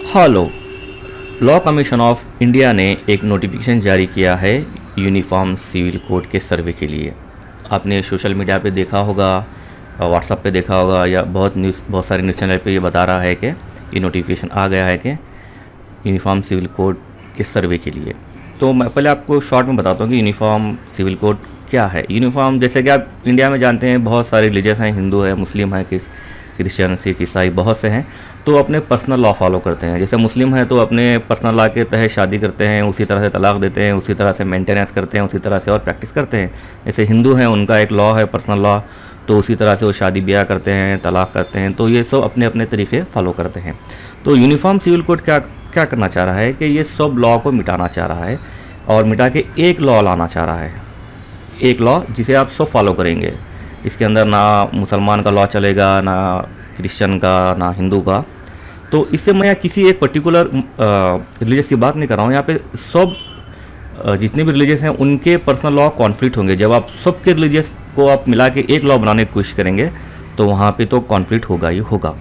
Hello. Law commission of India ने एक notification जारी किया है यूनिफॉर्म सिविल कोड के सर्वे के लिए। आपने सोशल मीडिया पे देखा होगा, व्हाट्सएप पे देखा होगा, या बहुत सारे न्यूज़ चैनल पे ये बता रहा है कि ये नोटिफिकेशन आ गया है कि यूनिफॉर्म सिविल कोड के सर्वे के लिए। तो मैं पहले आपको शॉर्ट में बताता हूँ कि यूनिफॉर्म सिविल कोड क्या है। यूनिफॉर्म, जैसे कि आप इंडिया में जानते हैं, बहुत सारे रिलीजियस हैं, हिंदू है, मुस्लिम है, क्रिश्चियन, सिख, ईसाई, बहुत से हैं। तो अपने पर्सनल लॉ फॉलो करते हैं। जैसे मुस्लिम है तो अपने पर्सनल लॉ के तहत शादी करते हैं, उसी तरह से तलाक देते हैं, उसी तरह से मेंटेनेंस करते हैं, उसी तरह से और प्रैक्टिस करते हैं। जैसे हिंदू हैं, उनका एक लॉ है पर्सनल लॉ, तो उसी तरह से वो शादी ब्याह करते हैं, तलाक करते हैं। तो ये सब अपने अपने तरीके फॉलो करते हैं। तो यूनिफॉर्म सिविल कोड क्या क्या करना चाह रहा है कि ये सब लॉ को मिटाना चाह रहा है और मिटा के एक लॉ लाना चाह रहा है। एक लॉ जिसे आप सब फॉलो करेंगे। इसके अंदर ना मुसलमान का लॉ चलेगा, ना क्रिश्चियन का, ना हिंदू का। तो इससे मैं यहाँ किसी एक पर्टिकुलर रिलीजियस की बात नहीं कर रहा हूँ। यहाँ पे सब जितने भी रिलीजियस हैं उनके पर्सनल लॉ कॉन्फ्लिक्ट होंगे। जब आप सबके रिलीजियस को आप मिला के एक लॉ बनाने की कोशिश करेंगे तो वहाँ पे तो कॉन्फ्लिक्ट होगा ही होगा।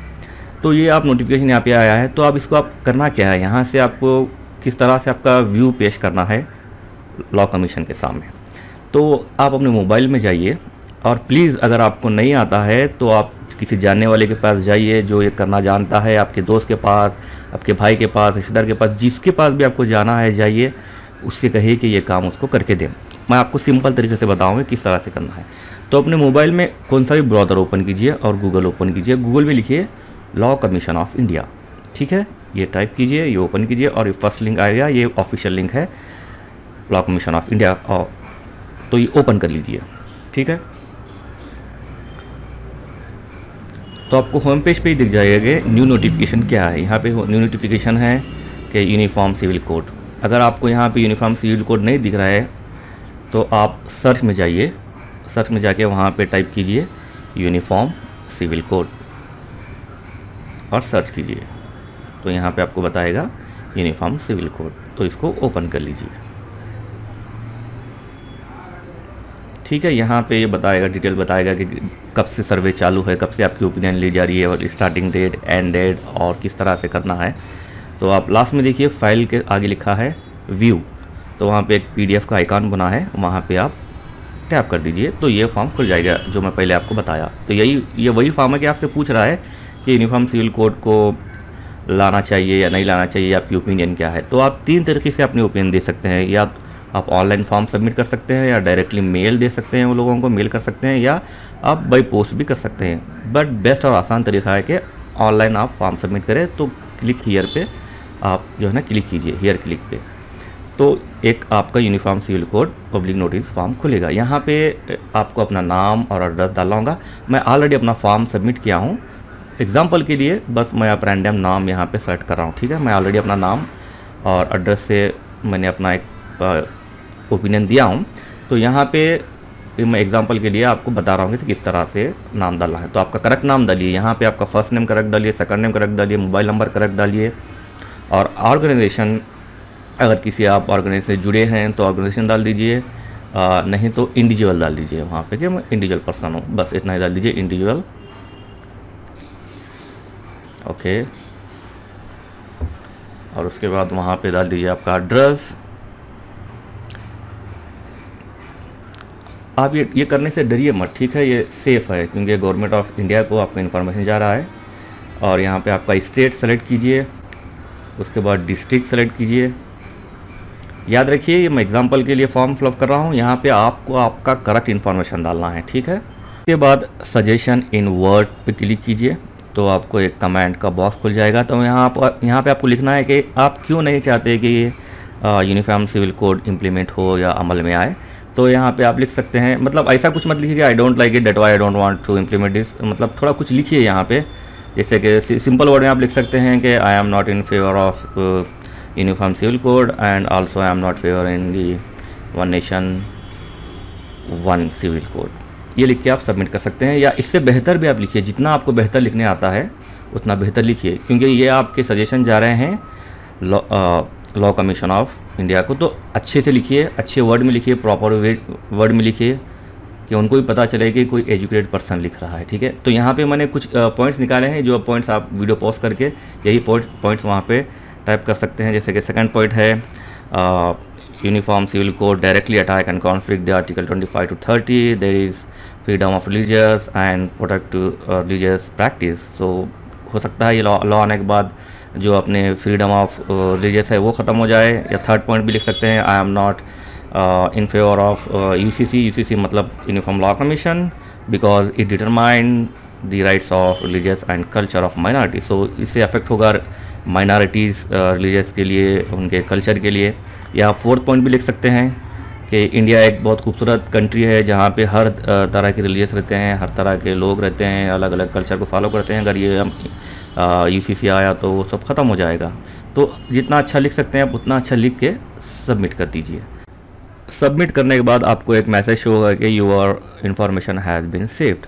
तो ये आप नोटिफिकेशन यहाँ पे आया है। तो अब इसको आप करना क्या है, यहाँ से आपको किस तरह से आपका व्यू पेश करना है लॉ कमीशन के सामने। तो आप अपने मोबाइल में जाइए और प्लीज़ अगर आपको नहीं आता है तो आप किसी जानने वाले के पास जाइए जो ये करना जानता है, आपके दोस्त के पास, आपके भाई के पास, रिश्तेदार के पास, जिसके पास भी आपको जाना है जाइए, उससे कहिए कि ये काम उसको करके दें। मैं आपको सिंपल तरीके से बताऊँगा किस तरह से करना है। तो अपने मोबाइल में कौन सा भी ब्राउज़र ओपन कीजिए और गूगल ओपन कीजिए। गूगल में लिखिए लॉ कमीशन ऑफ इंडिया, ठीक है, ये टाइप कीजिए, ये ओपन कीजिए और ये फर्स्ट लिंक आएगा, ये ऑफिशियल लिंक है लॉ कमीशन ऑफ इंडिया। और तो ये ओपन कर लीजिए, ठीक है। तो आपको होम पेज पे ही दिख जाएगा कि न्यू नोटिफिकेशन क्या है। यहाँ पे न्यू नोटिफिकेशन है कि यूनिफॉर्म सिविल कोड। अगर आपको यहाँ पे यूनिफॉर्म सिविल कोड नहीं दिख रहा है तो आप सर्च में जाइए, सर्च में जाके वहाँ पे टाइप कीजिए यूनिफॉर्म सिविल कोड और सर्च कीजिए। तो यहाँ पे आपको बताएगा यूनिफॉर्म सिविल कोड। तो इसको ओपन कर लीजिए, ठीक है। यहाँ पे ये बताएगा, डिटेल बताएगा कि कब से सर्वे चालू है, कब से आपकी ओपिनियन ली जा रही है, और स्टार्टिंग डेट, एंड डेट, और किस तरह से करना है। तो आप लास्ट में देखिए फाइल के आगे लिखा है व्यू। तो वहाँ पे एक PDF का आइकॉन बना है, वहाँ पे आप टैप कर दीजिए तो ये फॉर्म खुल जाएगा जो मैं पहले आपको बताया। तो ये वही फॉर्म है कि आपसे पूछ रहा है कि यूनिफॉर्म सिविल कोड को लाना चाहिए या नहीं लाना चाहिए, आपकी ओपिनियन क्या है। तो आप 3 तरीके से अपनी ओपिनियन दे सकते हैं। या आप ऑनलाइन फॉर्म सबमिट कर सकते हैं, या डायरेक्टली मेल दे सकते हैं, वो लोगों को मेल कर सकते हैं, या आप बाई पोस्ट भी कर सकते हैं। बट बेस्ट और आसान तरीका है कि ऑनलाइन आप फॉर्म सबमिट करें। तो क्लिक हियर पे आप जो है ना क्लिक कीजिए, हियर क्लिक पे, तो एक आपका uniform civil code public notice form खुलेगा। यहाँ पे आपको अपना नाम और एड्रेस डालना होगा। मैं ऑलरेडी अपना फॉर्म सबमिट किया हूँ, एग्जाम्पल के लिए बस मैं आप रैंडम नाम यहाँ पे सेलेक्ट कर रहा हूँ, ठीक है। मैं ऑलरेडी अपना नाम और एड्रेस से मैंने अपना एक ओपिनियन दिया हूँ। तो यहाँ पे मैं एग्जांपल के लिए आपको बता रहा हूँ कि किस तरह से नाम डालना है। तो आपका करेक्ट नाम डालिए, यहाँ पे आपका फर्स्ट नेम करेक्ट डालिए, सेकंड नेम करेक्ट डालिए, मोबाइल नंबर करेक्ट डालिए, और ऑर्गेनाइजेशन, अगर किसी आप ऑर्गेनाइजेशन से जुड़े हैं तो ऑर्गेनाइजेशन डाल दीजिए, नहीं तो इंडिविजुअल डाल दीजिए वहाँ पे कि मैं इंडिविजुअल पर्सन हूँ, बस इतना ही डाल दीजिए, इंडिविजुअल, ओके। और उसके बाद वहाँ पे डाल दीजिए आपका एड्रेस। आप ये करने से डरिए मत, ठीक है, ये सेफ़ है क्योंकि गवर्नमेंट ऑफ इंडिया को आपका इन्फॉर्मेशन जा रहा है। और यहाँ पे आपका स्टेट सेलेक्ट कीजिए, उसके बाद डिस्ट्रिक्ट सेलेक्ट कीजिए। याद रखिए ये मैं एग्जांपल के लिए फॉर्म फिलअप कर रहा हूँ, यहाँ पे आपको आपका करेक्ट इन्फॉर्मेशन डालना है, ठीक है। उसके बाद सजेशन इन वर्ड पे क्लिक कीजिए, तो आपको एक कमेंट का बॉक्स खुल जाएगा। तो यहाँ पे आपको लिखना है कि आप क्यों नहीं चाहते कि ये यूनिफॉर्म सिविल कोड इम्प्लीमेंट हो या अमल में आए। तो यहाँ पे आप लिख सकते हैं, मतलब ऐसा कुछ मत लिखिए I don't like it, that why I don't want to implement this, मतलब थोड़ा कुछ लिखिए यहाँ पे। जैसे कि सिंपल वर्ड में आप लिख सकते हैं कि I am not in favour of uniform civil code and also I am not favour in the one nation one civil code. ये लिख के आप सबमिट कर सकते हैं, या इससे बेहतर भी आप लिखिए, जितना आपको बेहतर लिखने आता है उतना बेहतर लिखिए, क्योंकि ये आपके सजेशन जा रहे हैं लॉ कमीशन ऑफ इंडिया को। तो अच्छे से लिखिए, अच्छे वर्ड में लिखिए, प्रॉपर वर्ड में लिखिए, कि उनको भी पता चले कि कोई एजुकेटेड पर्सन लिख रहा है, ठीक है। तो यहाँ पे मैंने कुछ पॉइंट्स निकाले हैं, जो पॉइंट्स आप वीडियो पॉज करके यही पॉइंट्स वहाँ पे टाइप कर सकते हैं। जैसे कि सेकंड पॉइंट है uniform civil code directly attack and conflict the article 25 to 30, there is freedom of religious and protect religious practice. तो हो सकता है ये लॉ आने के बाद जो अपने फ्रीडम ऑफ रिलीजियस है वो ख़त्म हो जाए। या थर्ड पॉइंट भी लिख सकते हैं, I am not in favour of UCC मतलब uniform law commission, because it determine the rights of religious and culture of minority. So इससे अफेक्ट होगा माइनॉरिटीज़ रिलीजियस के लिए, उनके कल्चर के लिए। या फोर्थ पॉइंट भी लिख सकते हैं कि इंडिया एक बहुत खूबसूरत कंट्री है जहाँ पे हर तरह के रिलीजियस रहते हैं, हर तरह के लोग रहते हैं, अलग अलग कल्चर को फॉलो करते हैं। अगर ये यूसीसी आया तो वो सब ख़त्म हो जाएगा। तो जितना अच्छा लिख सकते हैं आप उतना अच्छा लिख के सबमिट कर दीजिए। सबमिट करने के बाद आपको एक मैसेज शो होगा कि your information has been saved.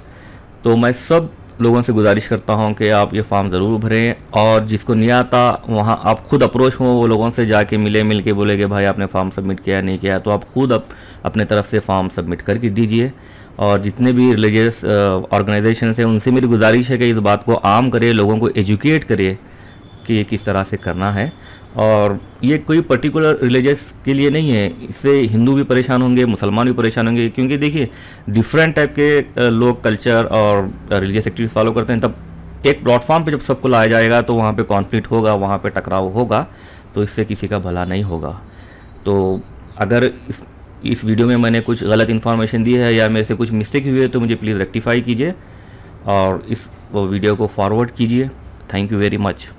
तो मैं सब लोगों से गुजारिश करता हूं कि आप ये फॉर्म ज़रूर भरें, और जिसको नहीं आता वहां आप खुद अप्रोच हो, वो लोगों से जाके मिल के बोले कि भाई आपने फॉर्म सबमिट किया नहीं किया, तो आप खुद अपने तरफ से फॉर्म सबमिट करके दीजिए। और जितने भी रिलीजियस ऑर्गेनाइजेशन हैं उनसे मेरी गुजारिश है कि इस बात को आम करें, लोगों को एजुकेट करें कि ये किस तरह से करना है। और ये कोई पर्टिकुलर रिलीजियस के लिए नहीं है, इससे हिंदू भी परेशान होंगे, मुसलमान भी परेशान होंगे, क्योंकि देखिए डिफरेंट टाइप के लोग कल्चर और रिलीजियस एक्टिविटीज़ फॉलो करते हैं। तब एक प्लेटफॉर्म पे जब सबको लाया जाएगा तो वहाँ पे कॉन्फ्लिक्ट होगा, वहाँ पे टकराव होगा, तो इससे किसी का भला नहीं होगा। तो अगर इस वीडियो में मैंने कुछ गलत इन्फॉर्मेशन दी है या मेरे से कुछ मिस्टेक हुई है तो मुझे प्लीज़ रेक्टिफाई कीजिए और इस वीडियो को फॉरवर्ड कीजिए। Thank you very much.